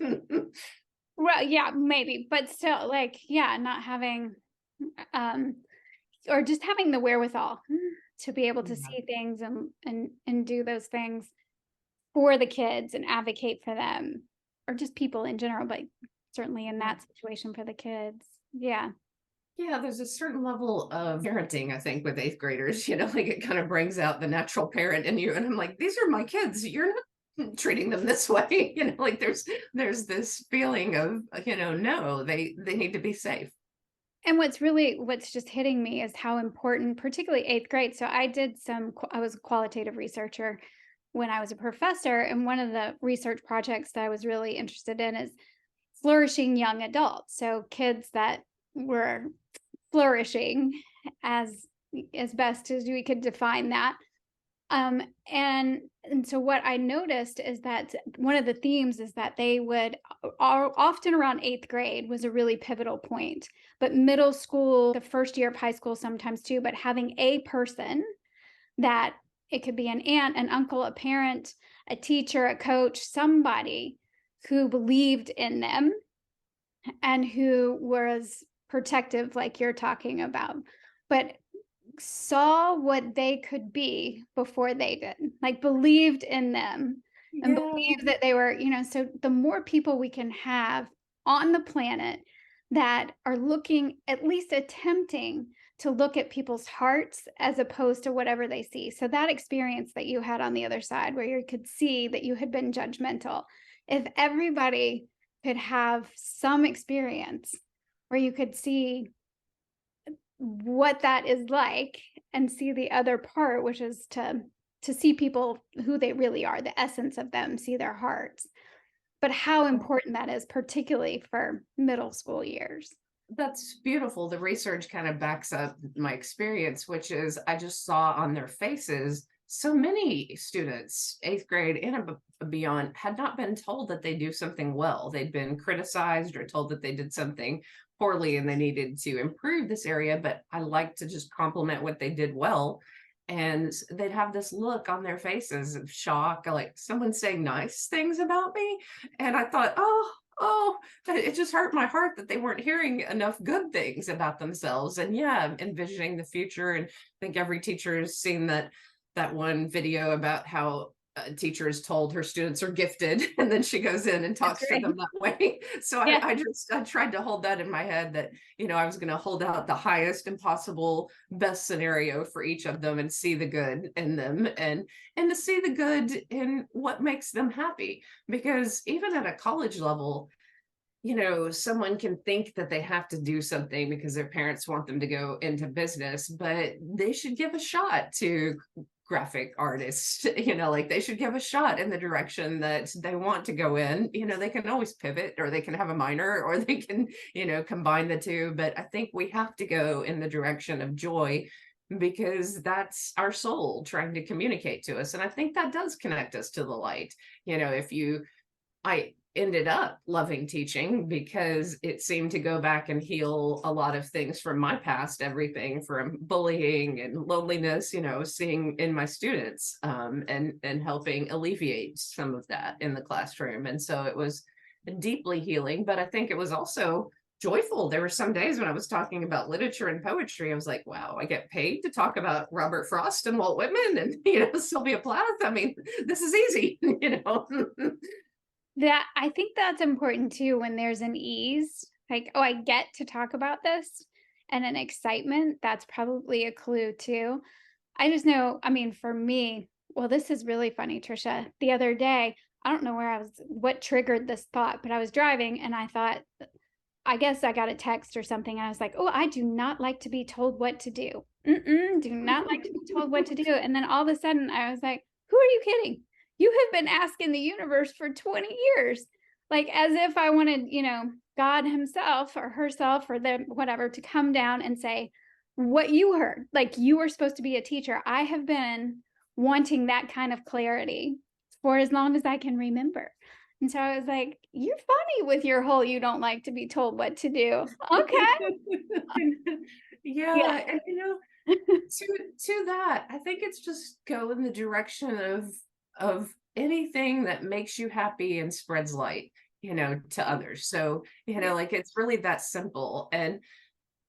Well, yeah, maybe, but still, like, yeah, not having, um, or just having the wherewithal to be able to Yeah. see things and do those things for the kids and advocate for them, or just people in general, but certainly in Yeah. that situation for the kids. Yeah. Yeah, there's a certain level of parenting, I think, with 8th graders, like it kind of brings out the natural parent in you. And I'm like, these are my kids. You're not treating them this way. Like there's this feeling of, no, they need to be safe. And what's just hitting me is how important, particularly 8th grade. So I was a qualitative researcher when I was a professor, and one of the research projects that I was really interested in is flourishing young adults. So kids that were flourishing as as best as we could define that. And so what I noticed is that one of the themes is that they would often around 8th grade was a really pivotal point, but middle school, the first year of high school sometimes too, but having a person that it could be an aunt, an uncle, a parent, a teacher, a coach, somebody who believed in them and who was protective, like you're talking about, but saw what they could be before they did, like believed in them and Yeah. believed that they were, so the more people we can have on the planet that are looking, at least attempting to look at people's hearts as opposed to whatever they see. So that experience that you had on the other side where you could see that you had been judgmental, if everybody could have some experience where you could see what that is like and see the other part, which is to see people who they really are, the essence of them, see their hearts, but how important that is, particularly for middle school years. That's beautiful. The research kind of backs up my experience, which is I just saw on their faces so many students, 8th grade and beyond, had not been told that they do something well. They'd been criticized or told that they did something poorly and they needed to improve this area. But I like to just compliment what they did well. And they'd have this look on their faces of shock, like someone saying nice things about me. And I thought, oh, it just hurt my heart that they weren't hearing enough good things about themselves. And yeah, envisioning the future. And I think every teacher has seen that one video about how teacher is told her students are gifted, and then she goes in and That's talks to right. them that way. So Yeah, I tried to hold that in my head, that I was going to hold out the highest and possible best scenario for each of them and see the good in them, and to see the good in what makes them happy. Because even at a college level, someone can think that they have to do something because their parents want them to go into business, but they should give a shot to graphic artists. Like, they should give a shot in the direction that they want to go in. They can always pivot, or they can have a minor, or they can, combine the two. But I think we have to go in the direction of joy, because that's our soul trying to communicate to us. And I think that does connect us to the light. If you I ended up loving teaching because it seemed to go back and heal a lot of things from my past, everything from bullying and loneliness, seeing in my students, and helping alleviate some of that in the classroom. And so it was deeply healing, but I think it was also joyful. There were some days when I was talking about literature and poetry, I was like, wow, I get paid to talk about Robert Frost and Walt Whitman and, Sylvia Plath. I mean, this is easy, that I think that's important too when there's an ease, like, "Oh, I get to talk about this," and an excitement, that's probably a clue too. I just know, I mean, for me, well, this is really funny, Trisha. The other day, I don't know what triggered this thought, but I was driving and I thought, I guess I got a text or something, and I was like, "Oh, I do not like to be told what to do. Mm-mm, do not like to be told what to do." And then all of a sudden, I was like, "Who are you kidding? You have been asking the universe for 20 years." Like, as if I wanted, God himself or herself or them, whatever, to come down and say what you heard. Like, you were supposed to be a teacher. I have been wanting that kind of clarity for as long as I can remember. And so I was like, "You're funny with your whole you don't like to be told what to do." Okay. Yeah. Yeah, and to that, I think it's just go in the direction of anything that makes you happy and spreads light, to others. So, Yeah. like, it's really that simple. And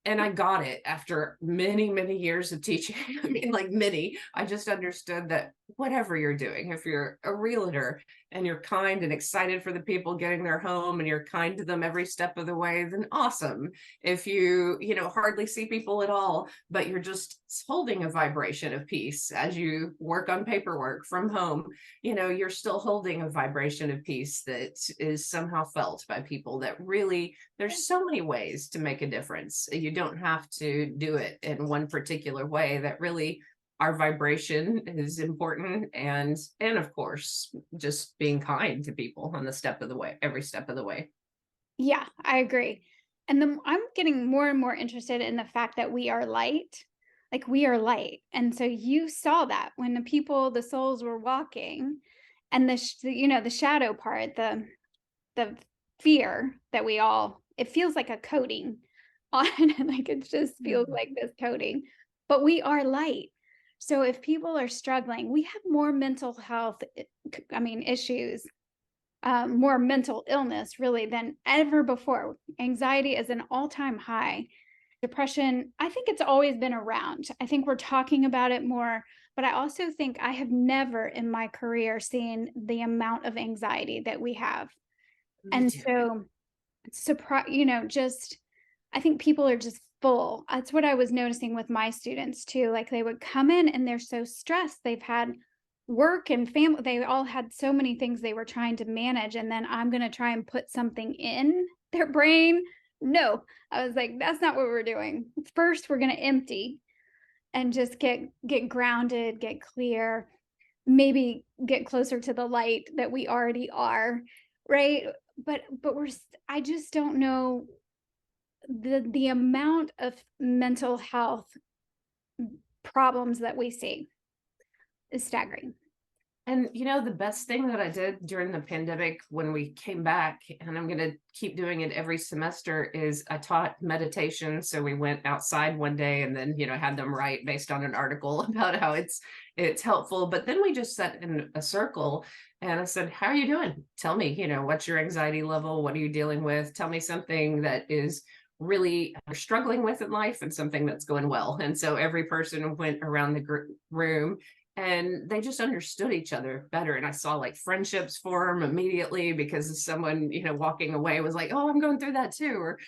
I got it after many, many years of teaching. I mean, like, many. I just understood that whatever you're doing, if you're a realtor and you're kind and excited for the people getting their home and you're kind to them every step of the way, then awesome. If you, hardly see people at all, but you're just holding a vibration of peace as you work on paperwork from home, you're still holding a vibration of peace that is somehow felt by people. That really, there's so many ways to make a difference. You don't have to do it in one particular way. That really, our vibration is important. And of course, just being kind to people on the step of the way, every step of the way. Yeah, I agree. And then I'm getting more and more interested in the fact that we are light. Like, we are light. And so you saw that when the souls were walking, and the shadow part, the fear that it feels like a coating on like, it just feels Mhm. like this coating, but we are light. So if people are struggling, we have more mental health, I mean, issues, more mental illness really than ever before. Anxiety is an all-time high. Depression, I think it's always been around. I think we're talking about it more, but I also think I have never in my career seen the amount of anxiety that we have. Me And too. so, just I think people are just full. That's what I was noticing with my students too. Like, they would come in and they're so stressed. They've had work and family. They all had so many things they were trying to manage. And then I'm going to try and put something in their brain. No, I was like, that's not what we're doing. First, we're going to empty and just get grounded, get clear, maybe get closer to the light that we already are, right? But I just don't know the amount of mental health problems that we see is staggering. And the best thing that I did during the pandemic when we came back, and I'm going to keep doing it every semester, is I taught meditation. So we went outside one day and then, had them write based on an article about how it's helpful. But then we just sat in a circle and I said, "How are you doing? Tell me, what's your anxiety level? What are you dealing with? Tell me something that is really you're struggling with in life and something that's going well." And so every person went around the room and they just understood each other better. And I saw like friendships form immediately because someone, walking away was like, oh, I'm going through that too. Or,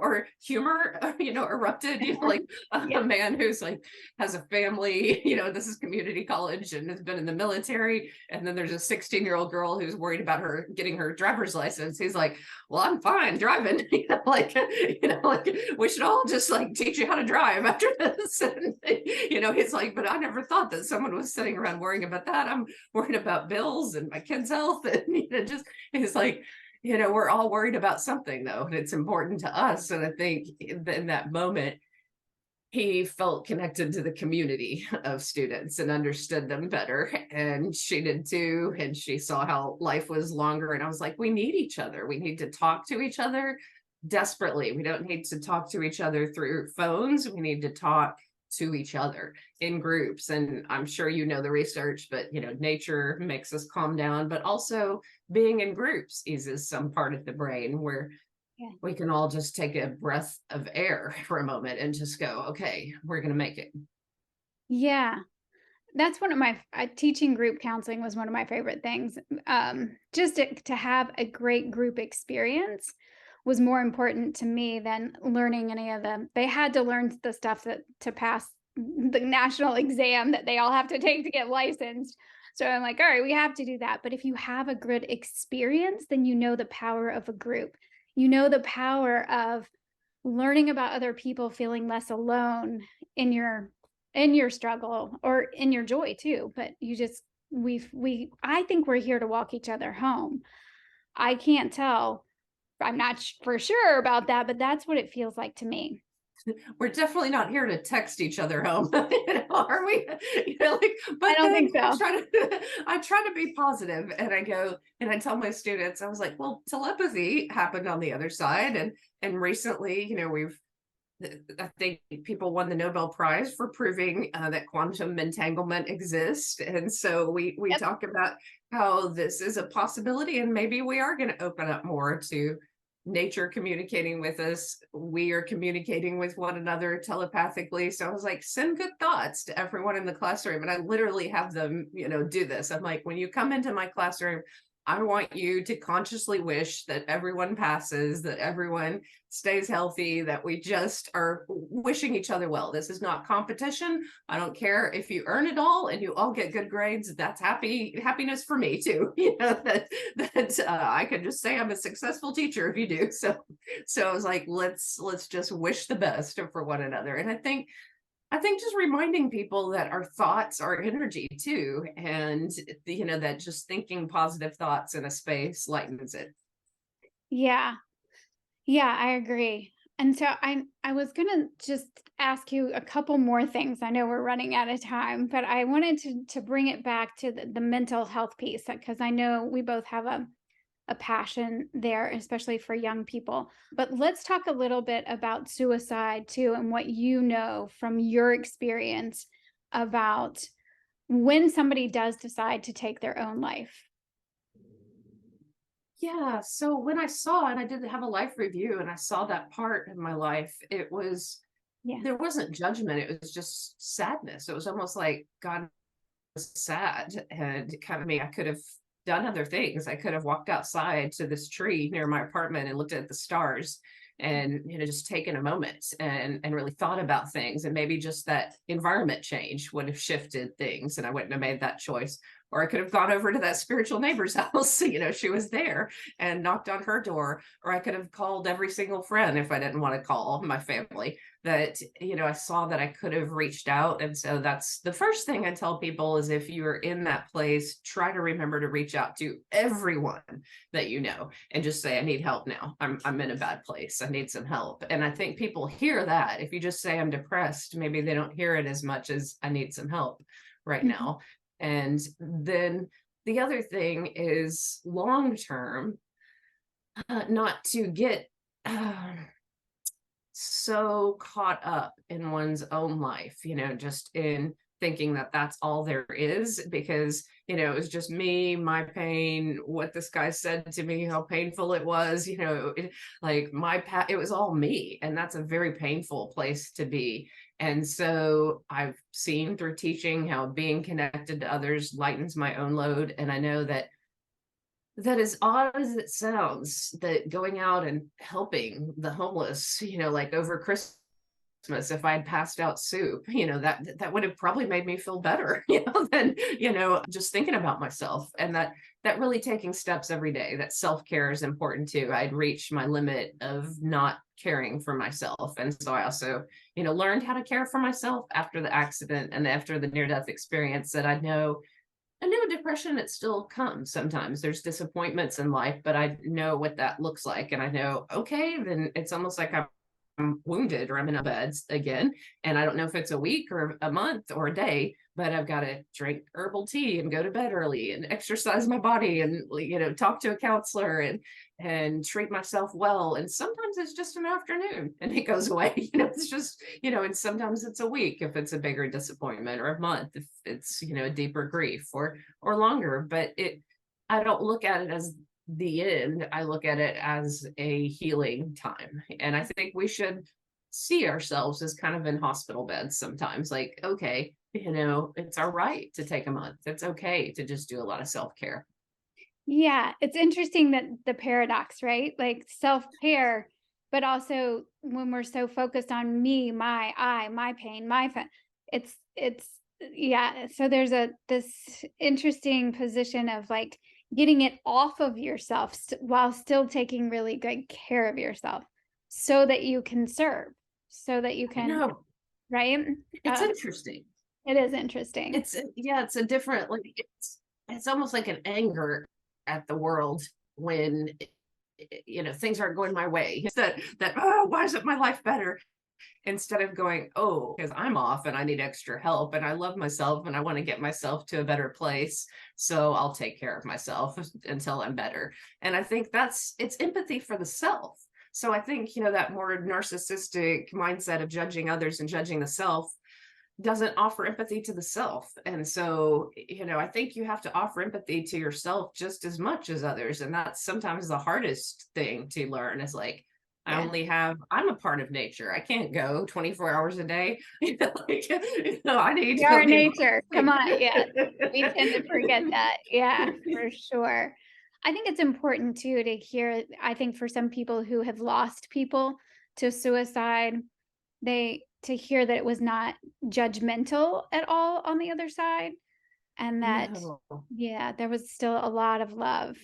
or humor, erupted, like a Yeah. man who's like has a family, this is community college and has been in the military. And then there's a 16-year-old girl who's worried about her getting her driver's license. He's like, well, I'm fine driving, like we should all just like teach you how to drive after this. And, he's like, but I never thought that someone was sitting around worrying about that. I'm worried about bills and my kids' health. And, just, it's like, we're all worried about something though, and it's important to us. And I think in that moment, he felt connected to the community of students and understood them better. And she did too. And she saw how life was longer. And I was like, we need each other. We need to talk to each other desperately. We don't need to talk to each other through phones. We need to talk to each other in groups. And I'm sure the research, but nature makes us calm down, but also being in groups eases some part of the brain where Yeah. we can all just take a breath of air for a moment and just go, okay, we're going to make it. Yeah. That's one of my teaching group counseling was one of my favorite things. Just to have a great group experience was more important to me than learning any of them. They had to learn the stuff that to pass the national exam that they all have to take to get licensed. So I'm like, all right, we have to do that. But if you have a good experience, then you know the power of a group. You know the power of learning about other people, feeling less alone in your struggle or in your joy too. But you just we I think we're here to walk each other home. I can't tell. I'm not for sure about that, but that's what it feels like to me. We're definitely not here to text each other home, are we? I But don't then think so. I try to be positive, and I go and I tell my students, I was like, well, telepathy happened on the other side, and recently, we've I think people won the Nobel Prize for proving that quantum entanglement exists, and so we Yep. talk about how this is a possibility, and maybe we are going to open up more to nature communicating with us. We are communicating with one another telepathically. So I was like, send good thoughts to everyone in the classroom, and I literally have them, do this. I'm like, when you come into my classroom, I want you to consciously wish that everyone passes, that everyone stays healthy, that we just are wishing each other well. This is not competition. I don't care if you earn it all and you all get good grades. That's happiness for me too. That I can just say I'm a successful teacher if you do. So I was like, let's just wish the best for one another. And I think just reminding people that our thoughts are energy too, and that just thinking positive thoughts in a space lightens it. Yeah. Yeah, I agree. And so I was gonna just ask you a couple more things. I know we're running out of time, but I wanted to bring it back to the mental health piece because I know we both have a passion there, especially for young people. But let's talk a little bit about suicide too, and what you know from your experience about when somebody does decide to take their own life. Yeah. So when I saw it, I did have a life review and I saw that part of my life. Yeah. There wasn't judgment. It was just sadness. It was almost like God was sad and kind of me. I could have done other things. I could have walked outside to this tree near my apartment and looked at the stars and just taken a moment and really thought about things, and maybe just that environment change would have shifted things and I wouldn't have made that choice. Or I could have gone over to that spiritual neighbor's house, she was there, and knocked on her door. Or I could have called every single friend if I didn't want to call my family. That I saw that I could have reached out. And so that's the first thing I tell people is, if you're in that place, try to remember to reach out to everyone that and just say, I need help now. I'm in a bad place. I need some help. And I think people hear that. If you just say I'm depressed, maybe they don't hear it as much as I need some help right Mhm. now. And then the other thing is long term, not to get so caught up in one's own life, just in thinking that that's all there is, because, it was just me, my pain, what this guy said to me, how painful it was, like it was all me. And that's a very painful place to be. And so I've seen through teaching how being connected to others lightens my own load. And I know that as odd as it sounds, that going out and helping the homeless, like over Christmas, if I had passed out soup, that would have probably made me feel better, than, just thinking about myself. And that really taking steps every day, that self-care is important too. I'd reached my limit of not caring for myself. And so I also, learned how to care for myself after the accident and after the near-death experience, that I know depression, it still comes sometimes. There's disappointments in life, but I know what that looks like. And I know, okay, then it's almost like I'm wounded or I'm in a bed again. And I don't know if it's a week or a month or a day, but I've got to drink herbal tea and go to bed early and exercise my body and, talk to a counselor and treat myself well. And sometimes it's just an afternoon and it goes away. It's just, and sometimes it's a week if it's a bigger disappointment, or a month if it's, a deeper grief, or longer. But I don't look at it as the end. I look at it as a healing time. And I think we should see ourselves as kind of in hospital beds sometimes. Like, okay, it's all right to take a month. It's okay to just do a lot of self-care. Yeah, it's interesting that the paradox, right? Like self-care, but also when we're so focused on me, my pain, it's yeah, so there's this interesting position of like getting it off of yourself while still taking really good care of yourself so that you can serve, so that you I can, know. right? It's interesting. It is interesting. Yeah, it's a different, like, it's almost like an anger at the world when things aren't going my way. It's that, oh, why isn't my life better? Instead of going, oh, because I'm off and I need extra help and I love myself and I want to get myself to a better place, so I'll take care of myself until I'm better. And I think it's empathy for the self. So I think, that more narcissistic mindset of judging others and judging the self doesn't offer empathy to the self. And so, I think you have to offer empathy to yourself just as much as others. And that's sometimes the hardest thing to learn, is like, Yeah. I'm a part of nature. I can't go 24 hours a day. I need We to are leave. nature. Come on. Yeah. We tend to forget that. Yeah, for sure. I think it's important too to hear. I think for some people who have lost people to suicide, they to hear that it was not judgmental at all on the other side, and that, No. yeah, there was still a lot of love.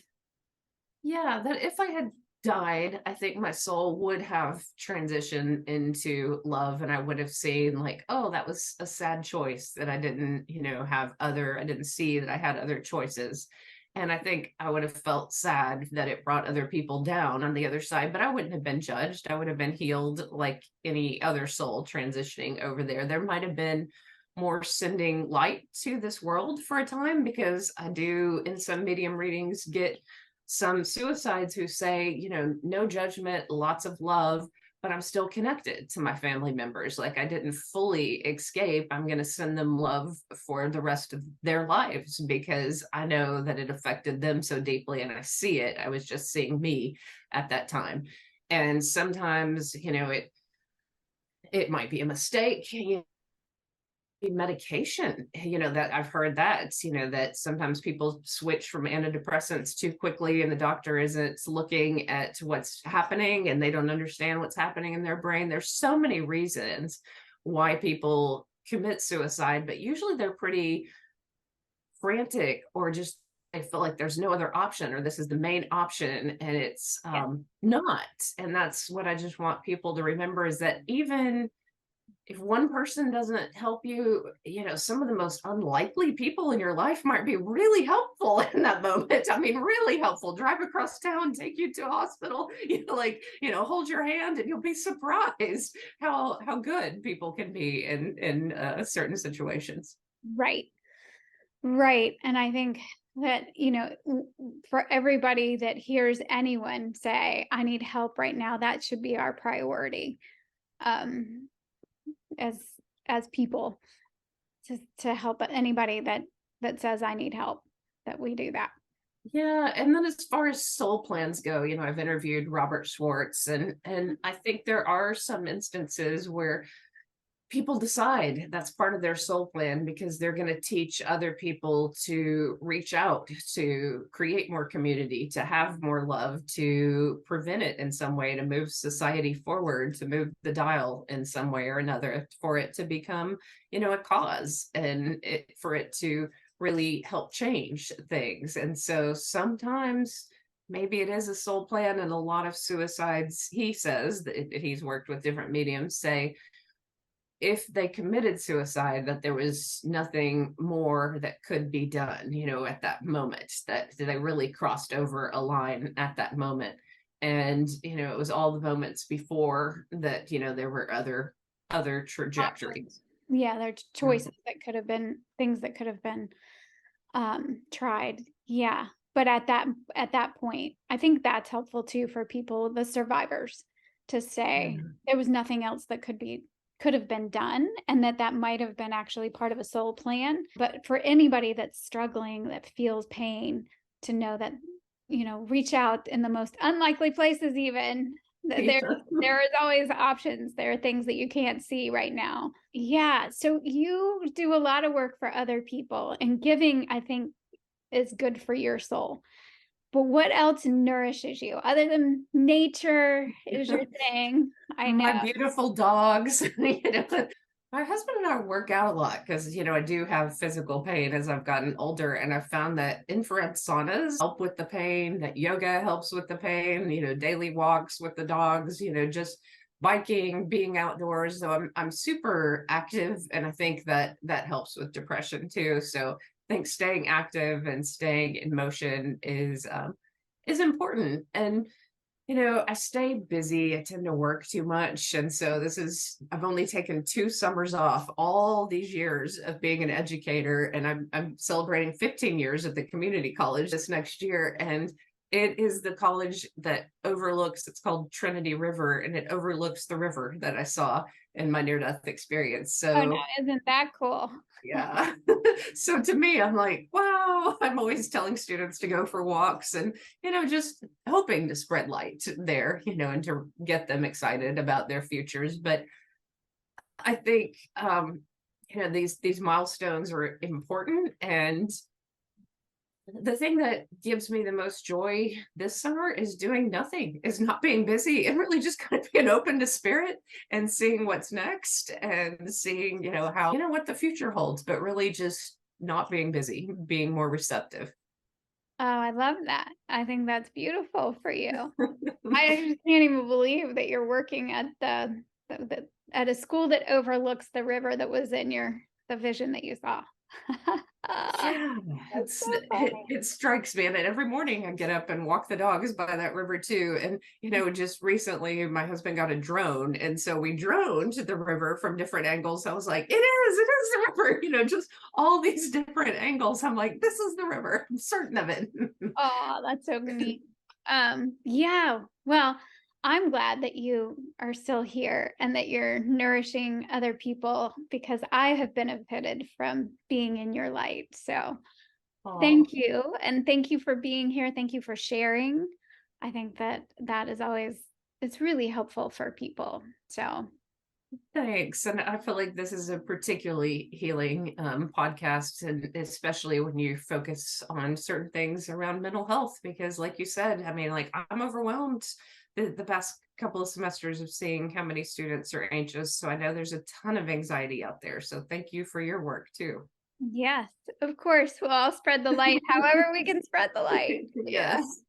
Yeah, that if I had died, I think my soul would have transitioned into love, and I would have seen, like, oh, that was a sad choice that I didn't, I didn't see that I had other choices. And I think I would have felt sad that it brought other people down on the other side, but I wouldn't have been judged. I would have been healed like any other soul transitioning over there. There might have been more sending light to this world for a time, because I do, in some medium readings, get some suicides who say, no judgment, lots of love, but I'm still connected to my family members. Like, I didn't fully escape. I'm going to send them love for the rest of their lives, because I know that it affected them so deeply and I see it. I was just seeing me at that time. And sometimes, it might be a mistake. Medication, that I've heard that, that sometimes people switch from antidepressants too quickly and the doctor isn't looking at what's happening and they don't understand what's happening in their brain. There's so many reasons why people commit suicide, but usually they're pretty frantic, or just I feel like there's no other option, or this is the main option, and it's Yeah. not. And that's what I just want people to remember, is that even if one person doesn't help you, some of the most unlikely people in your life might be really helpful in that moment. I mean, really helpful. Drive across town, take you to a hospital, hold your hand, and you'll be surprised how good people can be in certain situations. Right. Right. And I think that, for everybody that hears anyone say, I need help right now, that should be our priority. Um, as people, to help anybody that says I need help, that we do that. Yeah, and then as far as soul plans go, I've interviewed Robert Schwartz, and I think there are some instances where people decide that's part of their soul plan because they're going to teach other people to reach out, to create more community, to have more love, to prevent it in some way, to move society forward, to move the dial in some way or another, for it to become, a cause, and for it to really help change things. And so sometimes maybe it is a soul plan, and a lot of suicides, he says that he's worked with different mediums, say if they committed suicide, that there was nothing more that could be done, at that moment, that they really crossed over a line at that moment. And, it was all the moments before that, there were other trajectories. Yeah, there are Mhm. choices that could have been things that could have been tried. Yeah. But at that point, I think that's helpful too for people, the survivors, to say Mhm. there was nothing else that could have been done, and that might have been actually part of a soul plan. But for anybody that's struggling, that feels pain, to know that, reach out in the most unlikely places, even that Yeah. there is always options. There are things that you can't see right now. Yeah. So you do a lot of work for other people, and giving, I think, is good for your soul. But what else nourishes you other than nature is your thing? I know. My beautiful dogs. My husband and I work out a lot because, I do have physical pain as I've gotten older. And I've found that infrared saunas help with the pain, that yoga helps with the pain, daily walks with the dogs, just biking, being outdoors. So I'm super active. And I think that that helps with depression too. So I think staying active and staying in motion is important. And I stay busy. I tend to work too much. And so I've only taken 2 summers off all these years of being an educator. And I'm celebrating 15 years at the community college this next year. And it is the college that overlooks, it's called Trinity River, and it overlooks the river that I saw in my near death experience. Oh, no, So isn't that cool? yeah. So to me, I'm like, wow, I'm always telling students to go for walks and, just hoping to spread light there, and to get them excited about their futures. But I think, these milestones are important. And the thing that gives me the most joy this summer is doing nothing, is not being busy, and really just kind of being open to spirit and seeing what's next, and seeing, how, what the future holds, but really just not being busy, being more receptive. Oh, I love that. I think that's beautiful for you. I just can't even believe that you're working at at a school that overlooks the river that was in the vision that you saw. Yeah, That's so funny. it strikes me, and then every morning I get up and walk the dogs by that river too. And just recently my husband got a drone, and so we droned the river from different angles. I was like, it is the river, just all these different angles. I'm like, this is the river. I'm certain of it. Oh, that's so neat. Yeah. Well, I'm glad that you are still here and that you're nourishing other people, because I have benefited from being in your light. So Oh, thank you. And thank you for being here. Thank you for sharing. I think that is always, it's really helpful for people. So thanks. And I feel like this is a particularly healing podcast, and especially when you focus on certain things around mental health, because, like you said, I mean, like I'm overwhelmed the past couple of semesters of seeing how many students are anxious. So I know there's a ton of anxiety out there. So thank you for your work too. yes, of course, we'll all spread the light however we can spread the light. Yeah. Yes.